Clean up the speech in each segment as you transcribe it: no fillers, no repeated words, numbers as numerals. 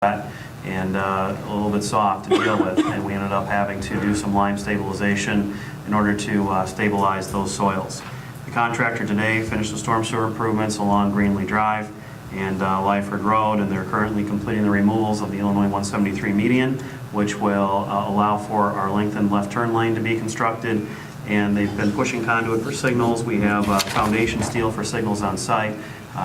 and a little bit soft to deal with, and we ended up having to do some lime stabilization in order to stabilize those soils. The contractor today finished the storm sewer improvements along Greenlee Drive and Lyford Road, and they're currently completing the removals of the Illinois 173 median, which will allow for our lengthened left turn lane to be constructed. And they've been pushing conduit for signals. We have foundation steel for signals on site.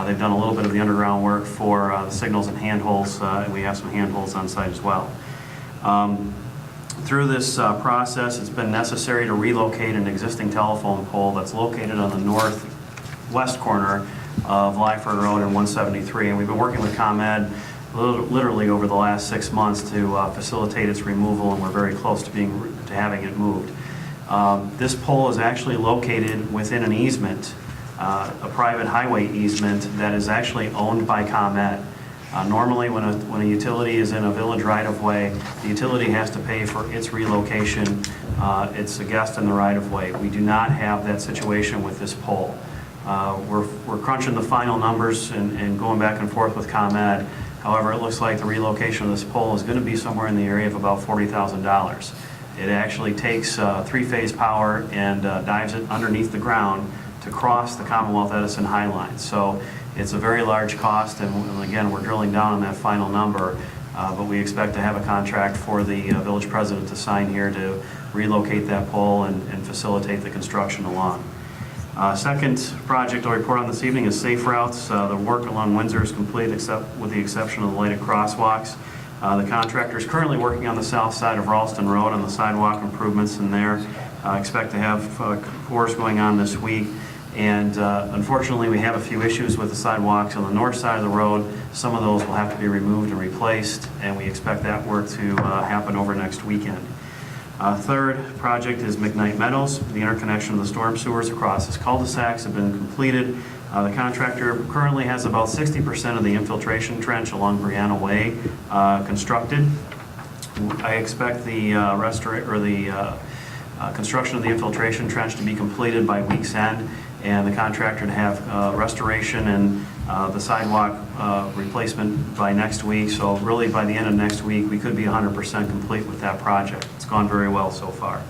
They've done a little bit of the underground work for the signals and handholds, and we have some handholds on site as well. Through this process, it's been necessary to relocate an existing telephone pole that's located on the northwest corner of Lyford Road and 173, and we've been working with ComEd literally over the last 6 months to facilitate its removal, and we're very close to having it moved. This pole is actually located within an easement, a private highway easement that is actually owned by ComEd. Normally when a utility is in a village right-of-way, the utility has to pay for its relocation. It's a guest in the right-of-way. We do not have that situation with this pole. We're crunching the final numbers and going back and forth with ComEd. However, it looks like the relocation of this pole is going to be somewhere in the area of about $40,000. It actually takes three-phase power and dives it underneath the ground to cross the Commonwealth Edison High Line. So it's a very large cost, and again, we're drilling down on that final number, but we expect to have a contract for the village president to sign here to relocate that pole and facilitate the construction along. Second project I'll report on this evening is safe routes. The work along Windsor is complete except with the exception of the lighted crosswalks. The contractor is currently working on the south side of Ralston Road on the sidewalk improvements in there. Expect to have pours going on this week. And unfortunately, we have a few issues with the sidewalks on the north side of the road. Some of those will have to be removed and replaced, and we expect that work to happen over next weekend. Third project is McKnight Meadows. The interconnection of the storm sewers across its cul-de-sacs have been completed. The contractor currently has about 60% of the infiltration trench along Brianna Way constructed. I expect the construction of the infiltration trench to be completed by week's end, and the contractor to have restoration and the sidewalk replacement by next week. So really by the end of next week, we could be 100% complete with that project. It's gone very well so far.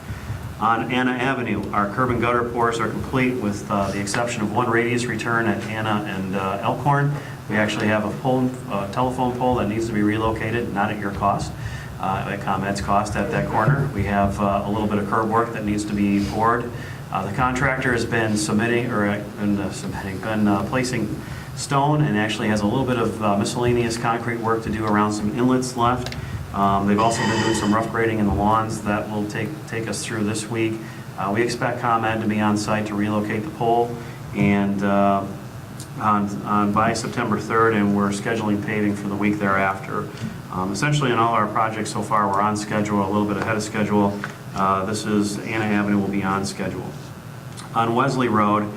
On Anna Avenue, our curb and gutter pours are complete with the exception of one radius return at Anna and Elkhorn. We actually have a telephone pole that needs to be relocated, not at your cost, at ComEd's cost at that corner. We have a little bit of curb work that needs to be poured. The contractor has been placing stone and actually has a little bit of miscellaneous concrete work to do around some inlets left. They've also been doing some rough grading in the lawns that will take us through this week. We expect ComEd to be on site to relocate the pole and by September 3rd, and we're scheduling paving for the week thereafter. Essentially in all our projects so far, we're on schedule, a little bit ahead of schedule. This is Anna Avenue will be on schedule. On Wesley Road,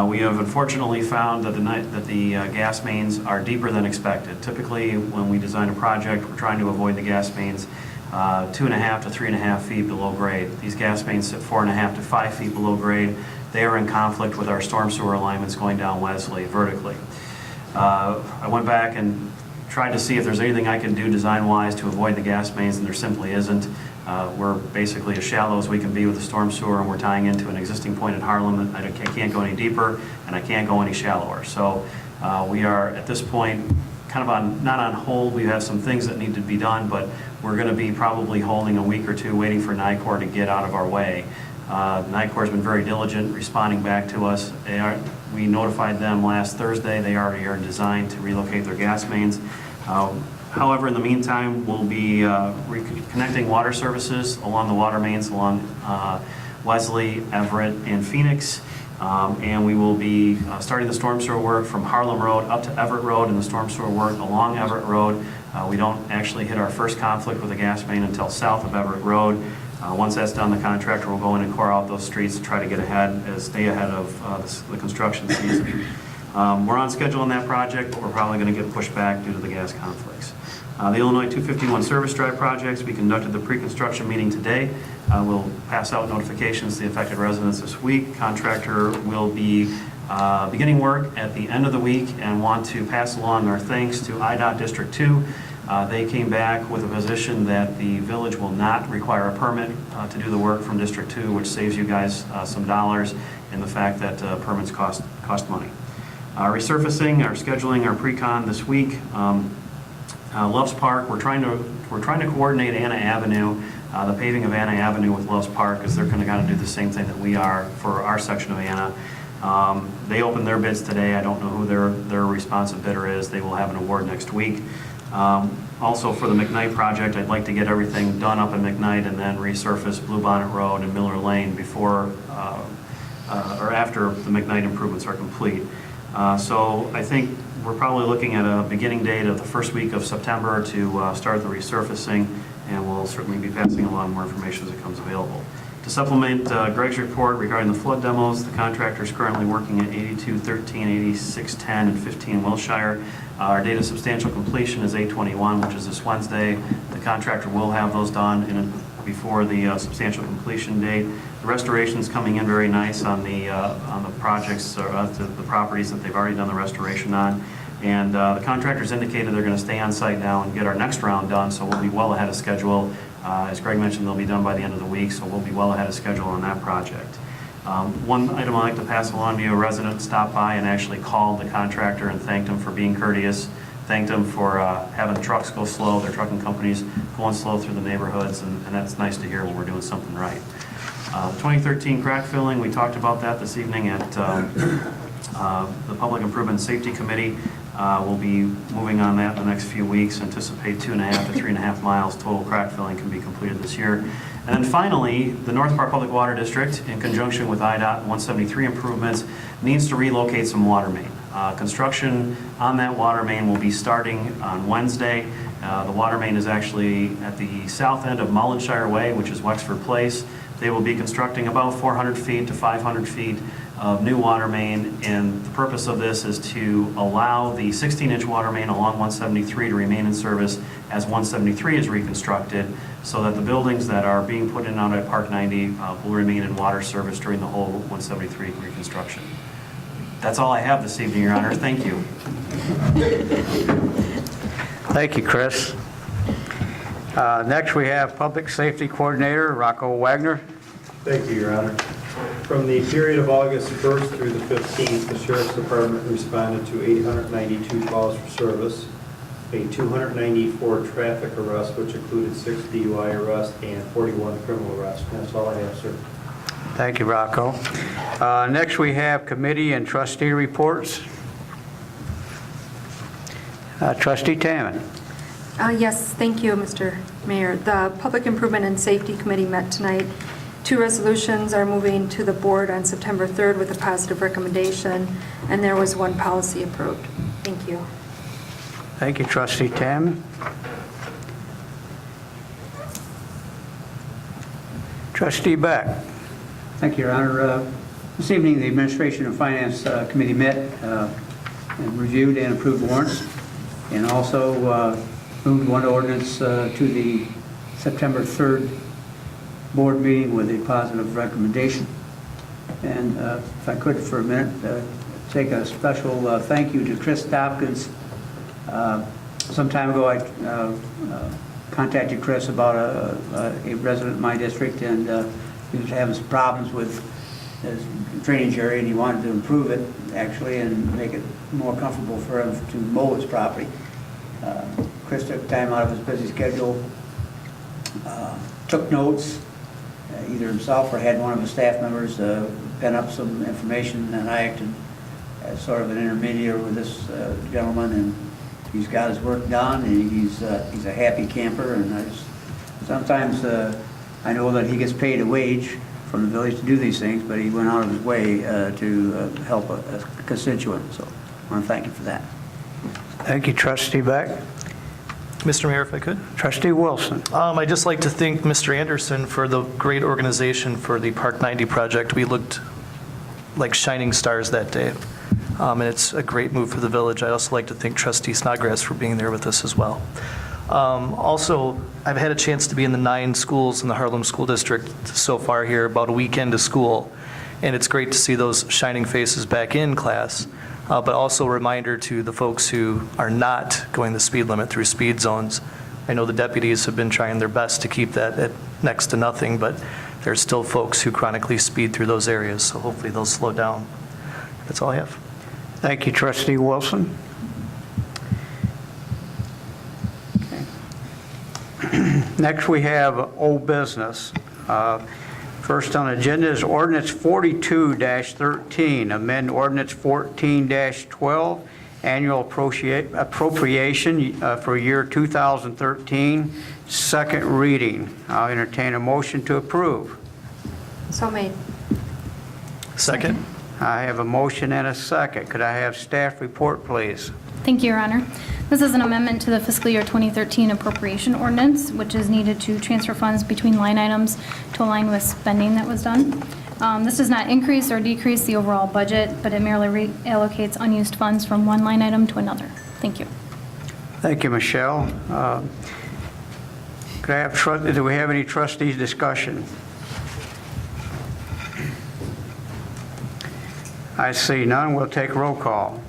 we have unfortunately found that the gas mains are deeper than expected. Typically, when we design a project, we're trying to avoid the gas mains 2.5 to 3.5 feet below grade. These gas mains sit 4.5 to 5 feet below grade. They are in conflict with our storm sewer alignments going down Wesley vertically. I went back and tried to see if there's anything I can do design-wise to avoid the gas mains, and there simply isn't. We're basically as shallow as we can be with the storm sewer, and we're tying into an existing point in Harlem. I can't go any deeper, and I can't go any shallower. So we are, at this point, kind of not on hold. We have some things that need to be done, but we're going to be probably holding a week or two waiting for NICOR to get out of our way. NICOR has been very diligent responding back to us. We notified them last Thursday. They already are designed to relocate their gas mains. However, in the meantime, we'll be reconnecting water services along the water mains along Wesley, Everett, and Phoenix. And we will be starting the storm sewer work from Harlem Road up to Everett Road, and the storm sewer work along Everett Road. We don't actually hit our first conflict with the gas main until south of Everett Road. Once that's done, the contractor will go in and core out those streets to try to get ahead, stay ahead of the construction season. We're on schedule on that project, but we're probably going to get pushed back due to the gas conflicts. The Illinois 251 Service Drive projects, we conducted the pre-construction meeting today. We'll pass out notifications to the affected residents this week. Contractor will be beginning work at the end of the week and want to pass along our thanks to IDOT District 2 They came back with a position that the village will not require a permit to do the work from District 2, which saves you guys some dollars in the fact that permits cost money. Resurfacing, our scheduling, our pre-con this week. Loves Park, we're trying to coordinate Anna Avenue, the paving of Anna Avenue with Loves Park, because they're going to kind of do the same thing that we are for our section of Anna. They opened their bids today. I don't know who their responsive bidder is. They will have an award next week. Also for the McKnight project, I'd like to get everything done up in McKnight and then resurface Bluebonnet Road and Miller Lane before or after the McKnight improvements are complete. So I think we're probably looking at a beginning date of the first week of September to start the resurfacing, and we'll certainly be passing along more information as it comes available. To supplement Greg's report regarding the flood demos, the contractor is currently working at 8213, 8610, and 15 Wilshire. Our date of substantial completion is 8/21, which is this Wednesday. The contractor will have those done before the substantial completion date. The restoration is coming in very nice on the projects, or the properties that they've already done the restoration on. And the contractors indicated they're going to stay on site now and get our next round done, so we'll be well ahead of schedule. As Greg mentioned, they'll be done by the end of the week, so we'll be well ahead of schedule on that project. One item I'd like to pass along to you, a resident stopped by and actually called the contractor and thanked him for being courteous, thanked him for having the trucks go slow, their trucking companies going slow through the neighborhoods, and that's nice to hear when we're doing something right. 2013 crack filling, we talked about that this evening at the Public Improvement and Safety Committee. We'll be moving on that in the next few weeks. Anticipate 2.5 to 3.5 miles total crack filling can be completed this year. And then finally, the North Park Public Water District, in conjunction with IDOT 173 improvements, needs to relocate some water main. Construction on that water main will be starting on Wednesday. The water main is actually at the south end of Mullenshire Way, which is Wexford Place. They will be constructing about 400 feet to 500 feet of new water main, and the purpose of this is to allow the 16-inch water main along 173 to remain in service as 173 is reconstructed, so that the buildings that are being put in and out at Park 90 will remain in water service during the whole 173 reconstruction. That's all I have this evening, Your Honor. Thank you. Thank you, Chris. Next, we have Public Safety Coordinator Rocco Wagner. Thank you, Your Honor. From the period of August 1st through the 15th, the Sheriff's Department responded to 892 calls for service, made 294 traffic arrests, which included 6 DUI arrests and 41 criminal arrests. That's all I have, sir. Thank you, Rocco. Next, we have committee and trustee reports. Trustee Taman. Yes, thank you, Mr. Mayor. The Public Improvement and Safety Committee met tonight. 2 resolutions are moving to the board on September 3rd with a positive recommendation, and there was 1 policy approved. Thank you. Thank you, Trustee Taman. Trustee Beck. Thank you, Your Honor. This evening, the Administration and Finance Committee met and reviewed and approved warrants, and also moved 1 ordinance to the September 3rd board meeting with a positive recommendation. And if I could for a minute, take a special thank you to Chris Tompkins. Some time ago, I contacted Chris about a resident in my district, and he was having some problems with his drainage area, and he wanted to improve it, actually, and make it more comfortable for him to mow his property. Chris took time out of his busy schedule, took notes, either himself or had one of his staff members pen up some information, and I acted as sort of an intermediary with this gentleman, and he's got his work done, and he's a happy camper, and sometimes I know that he gets paid a wage from the village to do these things, but he went out of his way to help a constituent, so I want to thank him for that. Thank you, Trustee Beck. Mr. Mayor, if I could. Trustee Wilson. I'd just like to thank Mr. Anderson for the great organization for the Park 90 project. We looked like shining stars that day, and it's a great move for the village. I also like to thank Trustee Snodgrass for being there with us as well. Also, I've had a chance to be in the 9 schools in the Harlem School District so far here, about a weekend of school, and it's great to see those shining faces back in class. But also a reminder to the folks who are not going the speed limit through speed zones. I know the deputies have been trying their best to keep that at next to nothing, but there's still folks who chronically speed through those areas, so hopefully they'll slow down. That's all I have. Thank you, Trustee Wilson. Okay. Next, we have old business. First on the agenda is ordinance 42-13, amend ordinance 14-12, annual appropriation for year 2013, second reading. I'll entertain a motion to approve. So made. Second? I have a motion and a second. Could I have staff report, please? Thank you, Your Honor. This is an amendment to the fiscal year 2013 appropriation ordinance, which is needed to transfer funds between line items to align with spending that was done. This does not increase or decrease the overall budget, but it merely reallocates unused funds from one line item to another. Thank you. Thank you, Michelle. Could I have do we have any trustees discussion? I see none. We'll take roll call.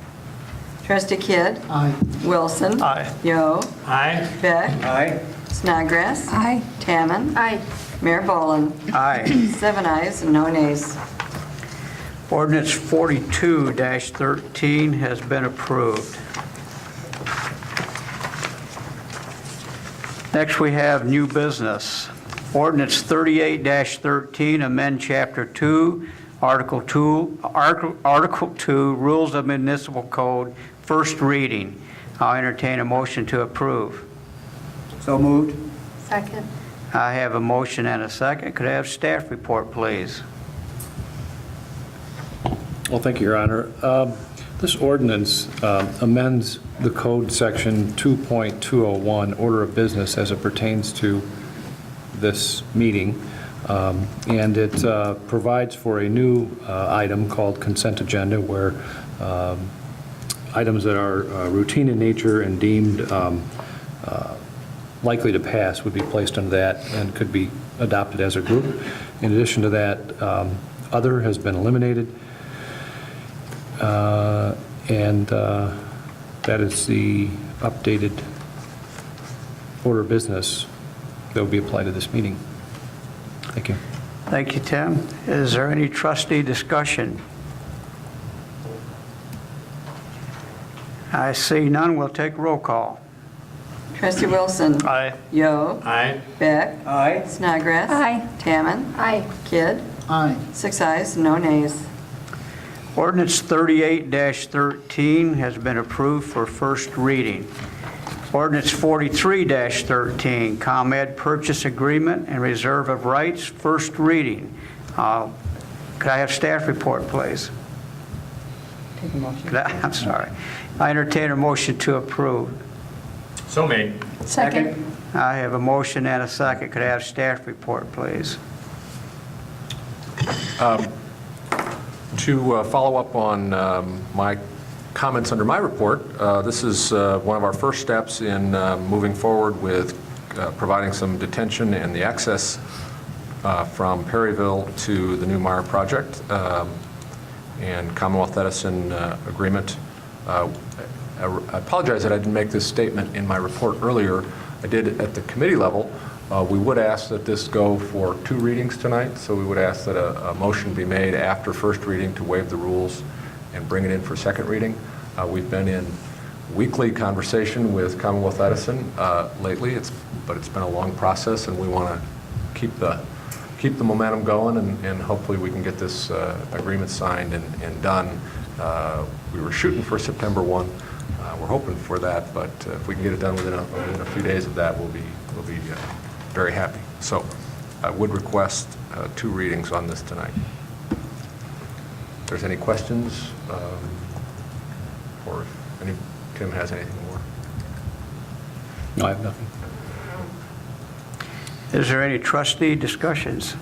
Trustee Kidd. Aye. Wilson. Aye. Yo. Aye. Beck. Aye. Snodgrass. Aye. Tamman. Aye. Mayor Boland. Aye. 7 ayes and no nays. Ordinance 42-13 has been approved. Next, we have new business. Ordinance 38-13, amend Chapter 2, Article 2, Rules of Municipal Code, first reading. I'll entertain a motion to approve. So moved. Second. I have a motion and a second. Could I have staff report, please? Well, thank you, Your Honor. This ordinance amends the code section 2.201, order of business, as it pertains to this meeting. And it provides for a new item called consent agenda, where items that are routine in nature and deemed likely to pass would be placed under that and could be adopted as a group. In addition to that, other has been eliminated. And that is the updated order of business that will be applied to this meeting. Thank you. Thank you, Tim. Is there any trustee discussion? I see none. We'll take roll call. Trustee Wilson. Aye. Yo. Aye. Beck. Aye. Snodgrass. Aye. Tamman. Aye. Kidd. Aye. 6 ayes and no nays. Ordinance 38-13 has been approved for first reading. Ordinance 43-13, ComEd Purchase Agreement and Reserve of Rights, first reading. Could I have staff report, please? Take a motion. I'm sorry. I entertain a motion to approve. So made. Second. I have a motion and a second. Could I have staff report, please? To follow up on my comments under my report, this is one of our first steps in moving forward with providing some detention and the access from Perryville to the new Meyer project and Commonwealth Edison agreement. I apologize that I didn't make this statement in my report earlier. I did at the committee level. We would ask that this go for 2 readings tonight, so we would ask that a motion be made after first reading to waive the rules and bring it in for second reading. We've been in weekly conversation with Commonwealth Edison lately, but it's been a long process, and we want to keep the momentum going, and hopefully we can get this agreement signed and done. We were shooting for September 1. We're hoping for that, but if we can get it done within a few days of that, we'll be very happy. So I would request 2 readings on this tonight. If there's any questions, or if Tim has anything more. No, I have nothing. Is there any trustee discussions?